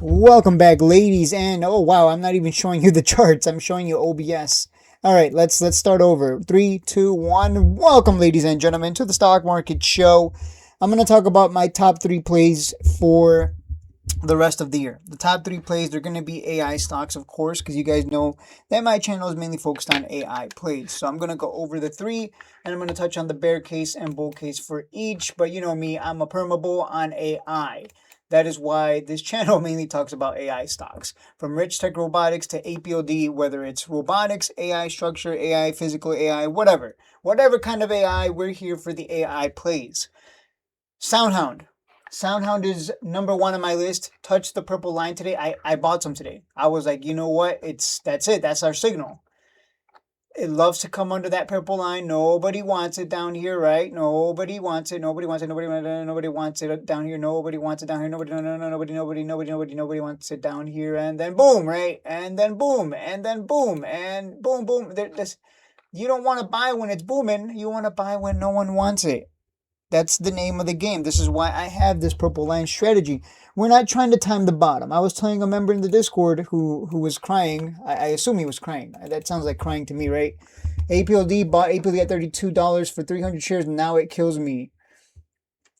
Welcome back, ladies, and oh wow, I'm not even showing you the charts. I'm showing you OBS. All right, let's start over. 3, 2, 1. Welcome, ladies and gentlemen, to the stock market show. I'm gonna talk about my top 3 plays for the rest of the year. The top 3 plays, they're gonna be AI stocks, of course, because you guys know that my channel is mainly focused on AI plays. So I'm gonna go over the three, and I'm gonna touch on the bear case and bull case for each. But you know me, I'm a permabull on AI. That is why this channel mainly talks about AI stocks. From rich tech robotics to Apld, whether it's robotics, AI structure, AI physical, AI, whatever. Whatever kind of AI, we're here for the AI plays. Soundhound. Soundhound is number one on my list. Touched the purple line today. I bought some today. I was like, you know what? That's it. That's our signal. It loves to come under that purple line. Nobody wants it down here, right? Nobody wants it. Nobody wants it. Nobody wants it down here. Nobody wants it down here. Nobody, no, no, no, nobody wants it down here. And then boom, right? And then boom, and then boom, and boom, boom. You don't want to buy when it's booming. You want to buy when no one wants it. That's the name of the game. This is why I have this purple line strategy. We're not trying to time the bottom. I was telling a member in the Discord who was crying. I assume he was crying. That sounds like crying to me, right? Apld bought Apld at $32 for 300 shares. And now it kills me.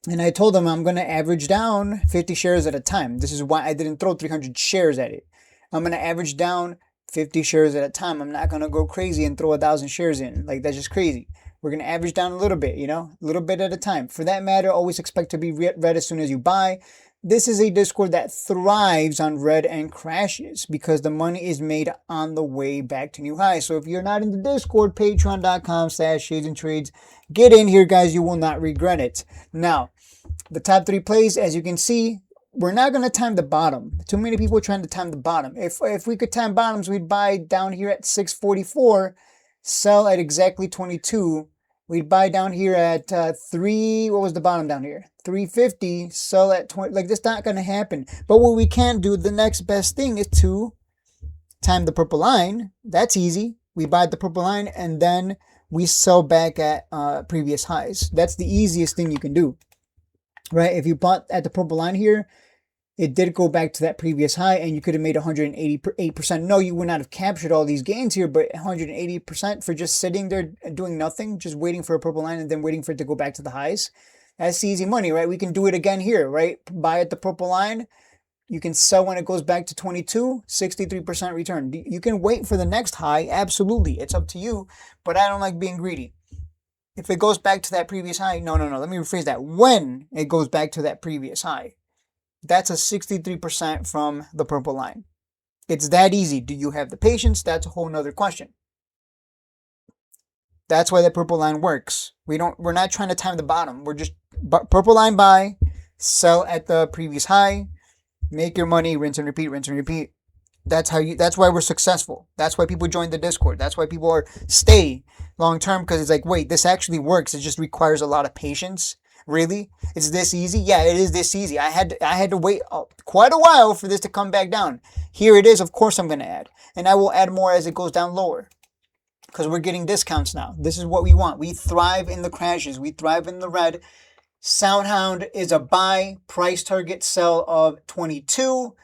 And I told him I'm going to average down 50 shares at a time. This is why I didn't throw 300 shares at it. I'm going to average down 50 shares at a time. I'm not going to go crazy and throw 1,000 shares in. Like, that's just crazy. We're going to average down a little bit, a little bit at a time. For that matter, always expect to be red as soon as you buy. This is a Discord that thrives on red and crashes because the money is made on the way back to new highs. So if you're not in the Discord, patreon.com/shades and trades. Get in here, guys. You will not regret it. Now, the top 3 plays, as you can see, we're not going to time the bottom. Too many people are trying to time the bottom. If we could time bottoms, we'd buy down here at 644, sell at exactly 22. We'd buy down here at 3, what was the bottom down here? 350, sell at 20. Like, that's not going to happen. But what we can do, the next best thing is to time the purple line. That's easy. We buy the purple line and then we sell back at previous highs. That's the easiest thing you can do, right? If you bought at the purple line here, it did go back to that previous high and you could have made 188%. No, you would not have captured all these gains here, but 180% for just sitting there doing nothing, just waiting for a purple line and then waiting for it to go back to the highs. That's easy money, right? We can do it again here, right? Buy at the purple line. You can sell when it goes back to 22, 63% return. You can wait for the next high. Absolutely. It's up to you, but I don't like being greedy. If it goes back to that previous high, no. Let me rephrase that. When it goes back to that previous high, that's a 63% from the purple line. It's that easy. Do you have the patience? That's a whole nother question. That's why the purple line works. We're not trying to time the bottom. We're just purple line buy, sell at the previous high, make your money, rinse and repeat, rinse and repeat. That's why we're successful. That's why people join the Discord. That's why people stay long term, because it's like, wait, this actually works. It just requires a lot of patience. Really? It's this easy? Yeah, it is this easy. I had to wait quite a while for this to come back down. Here it is. Of course I'm going to add. And I will add more as it goes down lower, because we're getting discounts now. This is what we want. We thrive in the crashes. We thrive in the red. Soundhound is a buy, price target sell of 22.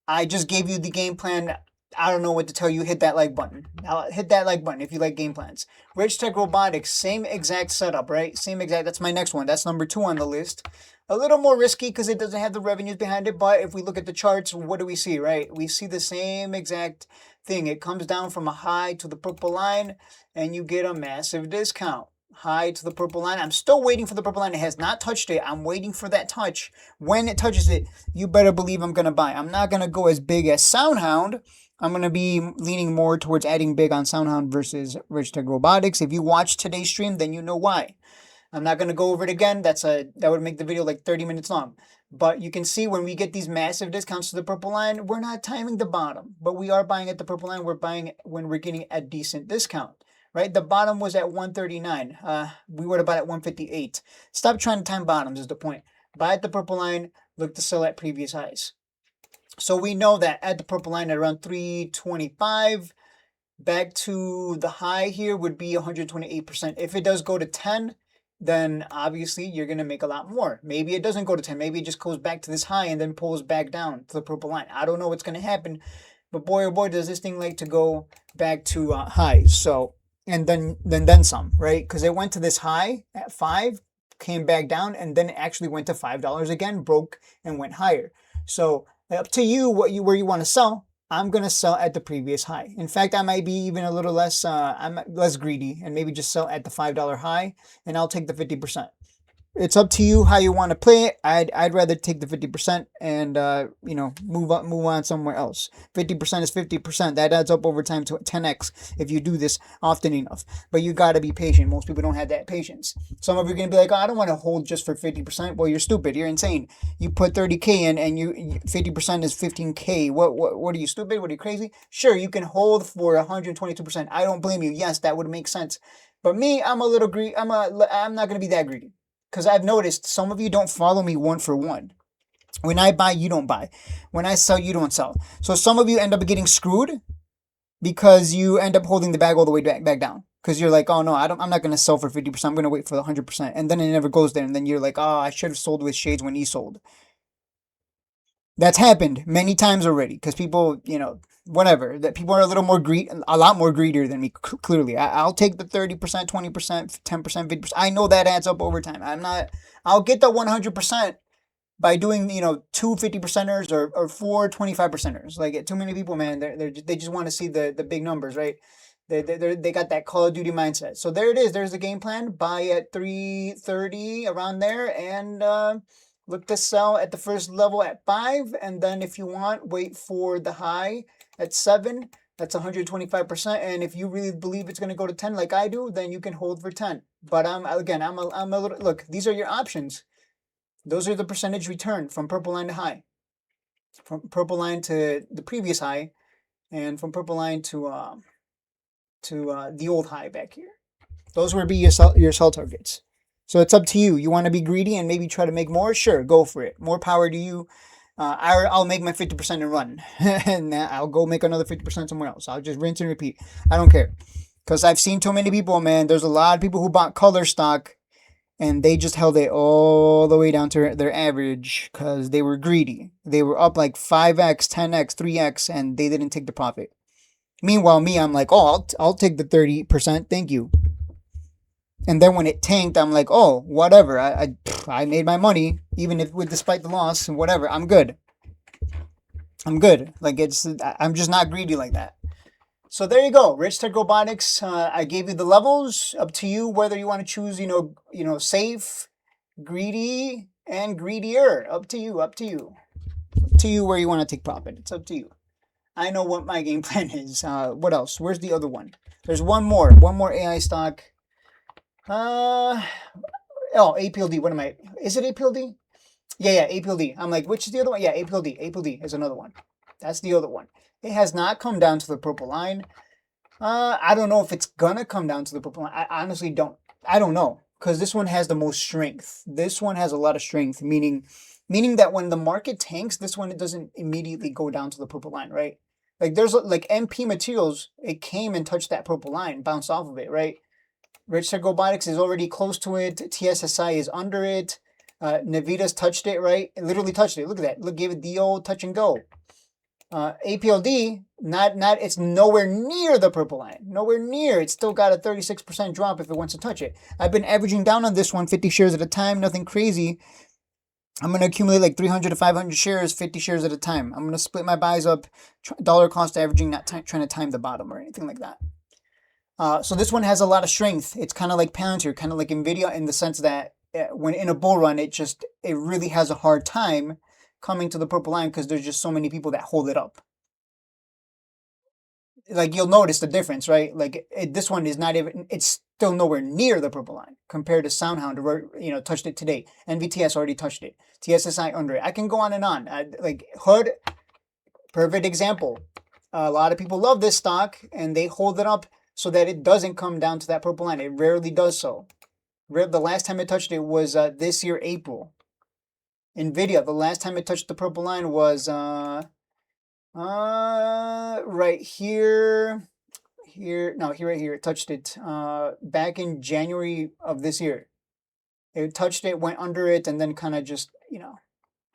I just gave you the game plan. I don't know what to tell you. Hit that like button. Hit that like button if you like game plans. Rich Tech Robotics, same exact setup, right? Same exact. That's my next one. That's number 2 on the list. A little more risky because it doesn't have the revenues behind it. But if we look at the charts, what do we see, right? We see the same exact thing. It comes down from a high to the purple line and you get a massive discount. High to the purple line. I'm still waiting for the purple line. It has not touched it. I'm waiting for that touch. When it touches it, you better believe I'm going to buy. I'm not going to go as big as Soundhound. I'm going to be leaning more towards adding big on Soundhound versus Rich Tech Robotics. If you watched today's stream, then you know why. I'm not going to go over it again. That would make the video like 30 minutes long. But you can see when we get these massive discounts to the purple line, we're not timing the bottom. But we are buying at the purple line. We're buying when we're getting a decent discount. Right? The bottom was at 139. We would have bought at 158. Stop trying to time bottoms is the point. Buy at the purple line. Look to sell at previous highs. So we know that at the purple line at around 325, back to the high here would be 128%. If it does go to 10, then obviously you're going to make a lot more. Maybe it doesn't go to 10. Maybe it just goes back to this high and then pulls back down to the purple line. I don't know what's going to happen, but boy oh boy does this thing like to go back to highs. So, and then some, right? Because it went to this high at 5, came back down, and then it actually went to $5 again, broke and went higher. So up to you where you want to sell. I'm gonna sell at the previous high. In fact, I might be even a little less. I'm less greedy and maybe just sell at the $5 high, and I'll take the 50%. It's up to you how you want to play it. I'd rather take the 50% and move on somewhere else. 50% is 50%. That adds up over time to 10x if you do this often enough. But you got to be patient. Most people don't have that patience. Some of you are gonna be like, oh, I don't want to hold just for 50%. Well, you're stupid. You're insane. You put 30K in and you 50% is 15K. What are you, stupid? What are you, crazy? Sure, you can hold for 122%. I don't blame you. Yes, that would make sense. But me, I'm a little greedy. I'm not gonna be that greedy. Because I've noticed some of you don't follow me one for one. When I buy, you don't buy. When I sell, you don't sell. So some of you end up getting screwed because you end up holding the bag all the way back down. Because you're like, oh no, I'm not going to sell for 50%. I'm going to wait for the 100%. And then it never goes there. And then you're like, oh, I should have sold with shades when he sold. That's happened many times already. Because people, whatever, that people are a lot more greedier than me. Clearly, I'll take the 30%, 20%, 10%, 50%. I know that adds up over time. I'll get the 100% by doing, 2 50%ers or 4 25%ers. Like, too many people, man, they just want to see the big numbers, right? They got that Call of Duty mindset. So there it is. There's the game plan. Buy at 330 around there, and look to sell at the first level at 5, and then if you want, wait for the high at 7. That's 125%. And if you really believe it's going to go to 10 like I do, then you can hold for 10. But I'm a little, look, these are your options. Those are the percentage return from purple line to high, from purple line to the previous high, and from purple line to the old high back here. Those would be your sell targets. So it's up to you. You want to be greedy and maybe try to make more? Sure, go for it. More power to you. I'll make my 50% and run. And I'll go make another 50% somewhere else. I'll just rinse and repeat. I don't care. Because I've seen too many people, man. There's a lot of people who bought color stock and they just held it all the way down to their average because they were greedy. They were up like 5x, 10x, 3x, and they didn't take the profit. Meanwhile, me, I'm like, oh, I'll take the 30%. Thank you. And then when it tanked, I'm like, oh, whatever. I made my money, even if despite the loss and whatever. I'm good. Like I'm just not greedy like that. So there you go, Rich Tech Robotics. I gave you the levels. Up to you whether you want to choose, safe, greedy, and greedier. Up to you. Up to you where you want to take profit. It's up to you. I know what my game plan is. What else? Where's the other one? There's one more AI stock. Apld. What am I? Is it Apld? Yeah, Apld. I'm like, which is the other one? Yeah, Apld. Apld is another one. That's the other one. It has not come down to the purple line. I don't know if it's gonna come down to the purple line. I honestly don't. I don't know because this one has the most strength. This one has a lot of strength, meaning that when the market tanks, this one it doesn't immediately go down to the purple line, right? Like there's like MP Materials, it came and touched that purple line, bounced off of it, right? Rich Tech Robotics is already close to it. TSSI is under it. Navitas touched it, right? It literally touched it. Look at that. Look, gave it the old touch and go. Apld, it's nowhere near the purple line. Nowhere near. It's still got a 36% drop if it wants to touch it. I've been averaging down on this one 50 shares at a time. Nothing crazy. I'm going to accumulate like 300 to 500 shares, 50 shares at a time. I'm going to split my buys up, dollar cost averaging, not trying to time the bottom or anything like that. So this one has a lot of strength. It's kind of like Palantir, kind of like NVIDIA in the sense that when in a bull run, it really has a hard time coming to the purple line because there's just so many people that hold it up. Like you'll notice the difference, right? Like this one is not even, it's still nowhere near the purple line compared to Sound, where, touched it today. NVTS already touched it. TSSI under it. I can go on and on. Like Hood, perfect example. A lot of people love this stock and they hold it up so that it doesn't come down to that purple line. It rarely does so. The last time it touched it was this year, April. NVIDIA, the last time it touched the purple line was right here. Right here. It touched it back in January of this year. It touched it, went under it, and then kind of just,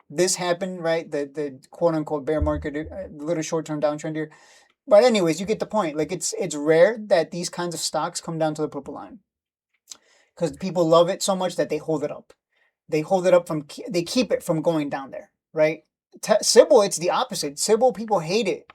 this happened, right? The quote unquote bear market, a little short term downtrend here. But anyways, you get the point. Like it's rare that these kinds of stocks come down to the purple line because people love it so much that they hold it up. They hold it up they keep it from going down there, right? Sybil, it's the opposite. Sybil, people hate it.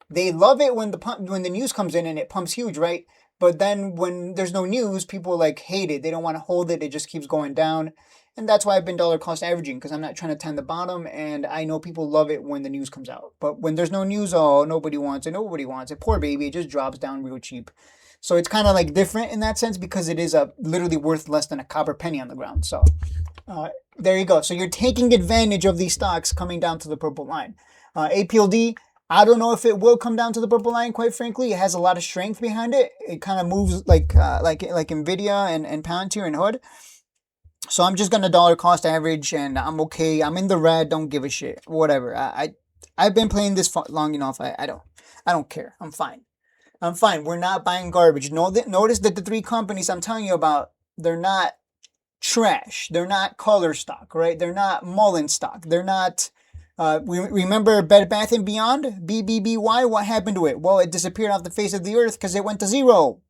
They love it when the news comes in and it pumps huge, right? But then when there's no news, people like hate it. They don't want to hold it. It just keeps going down. And that's why I've been dollar cost averaging, because I'm not trying to time the bottom. And I know people love it when the news comes out. But when there's no news, oh, nobody wants it. Nobody wants it. Poor baby. It just drops down real cheap. So it's kind of like different in that sense because it is literally worth less than a copper penny on the ground. So there you go. So you're taking advantage of these stocks coming down to the purple line. Apld, I don't know if it will come down to the purple line, quite frankly. It has a lot of strength behind it. It kind of moves like Nvidia and Palantir and Hood. So I'm just gonna dollar cost average, and I'm okay. I'm in the red. Don't give a shit. Whatever. I've been playing this long enough. I don't care. I'm fine. I'm fine. We're not buying garbage. Notice that the three companies I'm telling you about, they're not trash. They're not color stock, right? They're not Mullen stock. They're not. Remember Bed Bath and Beyond, BBBY? What happened to it? Well, it disappeared off the face of the earth because it went to zero.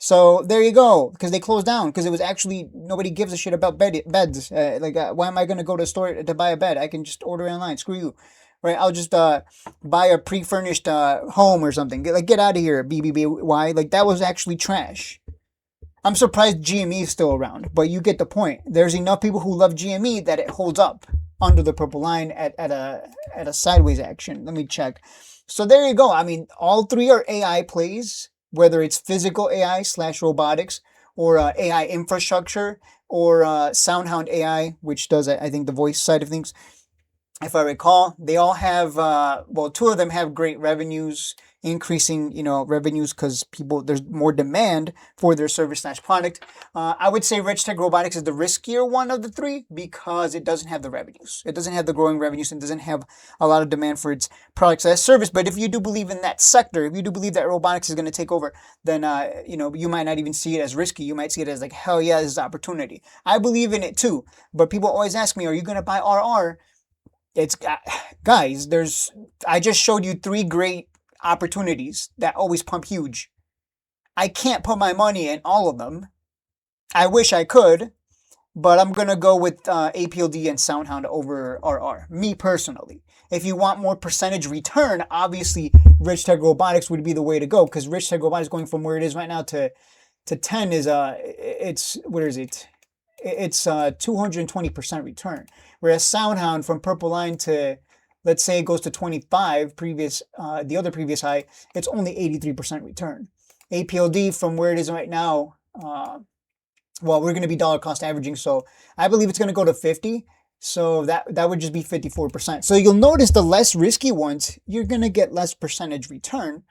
So there you go, because they closed down because it was actually nobody gives a shit about beds. Why am I gonna go to a store to buy a bed? I can just order online. Screw you, right? I'll just buy a pre-furnished home or something. Get out of here, BBBY. Like that was actually trash. I'm surprised GME is still around, but you get the point. There's enough people who love GME that it holds up under the purple line at a sideways action. Let me check. So there you go. I mean, all three are AI plays, whether it's physical AI / robotics or AI infrastructure or SoundHound AI, which does, I think, the voice side of things. If I recall, they all have, two of them have great revenues, increasing, revenues because there's more demand for their service / product. I would say Rich Tech Robotics is the riskier one of the three because it doesn't have the revenues. It doesn't have the growing revenues and doesn't have a lot of demand for its products as service. But if you do believe in that sector, if you do believe that robotics is going to take over, then, you might not even see it as risky. You might see it as like, hell yeah, this is opportunity. I believe in it too. But people always ask me, are you going to buy RR? It's guys, I just showed you three great opportunities that always pump huge. I can't put my money in all of them. I wish I could, but I'm going to go with Apld and SoundHound over RR, me personally. If you want more percentage return, obviously Rich Tech Robotics would be the way to go because Rich Tech Robotics going from where it is right now to 10 is where is it? It's 220% return. Whereas SoundHound from purple line to, let's say it goes to 25, the other previous high, it's only 83% return. Apld from where it is right now, we're going to be dollar cost averaging, so I believe it's going to go to 50. So that would just be 54%. So you'll notice the less risky ones, you're going to get less percentage return.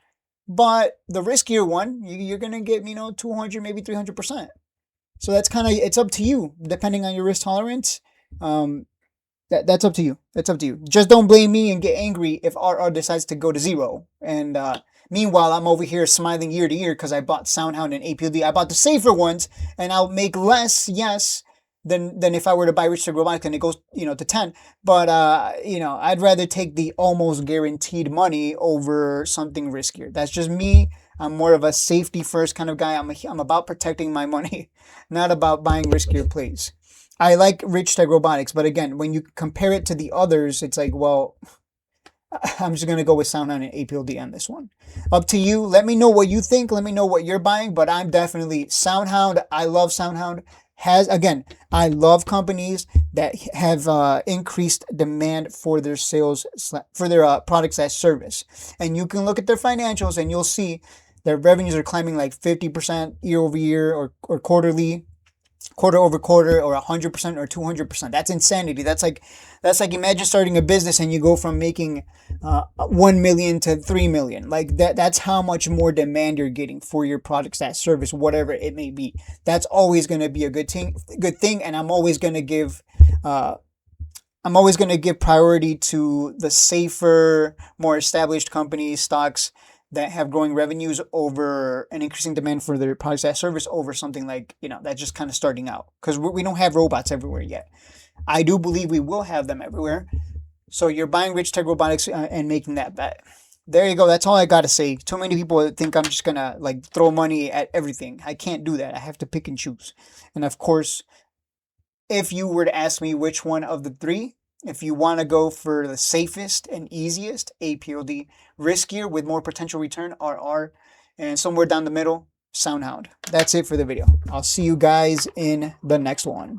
But the riskier one, you're going to get, 200, maybe 300%. So that's it's up to you, depending on your risk tolerance. That's up to you. That's up to you. Just don't blame me and get angry if RR decides to go to zero. And meanwhile, I'm over here smiling year to year because I bought SoundHound and Apld. I bought the safer ones, and I'll make less, yes, than if I were to buy Rich Tech Robotics and it goes, to 10. But I'd rather take the almost guaranteed money over something riskier. That's just me. I'm more of a safety first kind of guy. I'm about protecting my money, not about buying riskier plays. I like Rich Tech Robotics, but again, when you compare it to the others, it's like, well, I'm just going to go with SoundHound and Apld on this one. Up to you. Let me know what you think. Let me know what you're buying, but I'm definitely SoundHound. I love SoundHound. I love companies that have increased demand for their sales, for their products as service. And you can look at their financials and you'll see their revenues are climbing like 50% year over year or quarterly, quarter over quarter, or 100% or 200%. That's insanity. That's like imagine starting a business and you go from making 1 million to 3 million. Like that's how much more demand you're getting for your products, that service, whatever it may be. That's always going to be a good thing. And I'm always going to give priority to the safer, more established companies, stocks, that have growing revenues over an increasing demand for their products and service over something like, that's just kind of starting out, because we don't have robots everywhere yet. I do believe we will have them everywhere. So you're buying Rich Tech Robotics and making that bet. There you go. That's all I got to say. Too many people think I'm just going to like throw money at everything. I can't do that. I have to pick and choose. And of course, if you were to ask me which one of the three, if you want to go for the safest and easiest, Apld. Riskier with more potential return, RR. And somewhere down the middle, Soun. That's it for the video. I'll see you guys in the next one.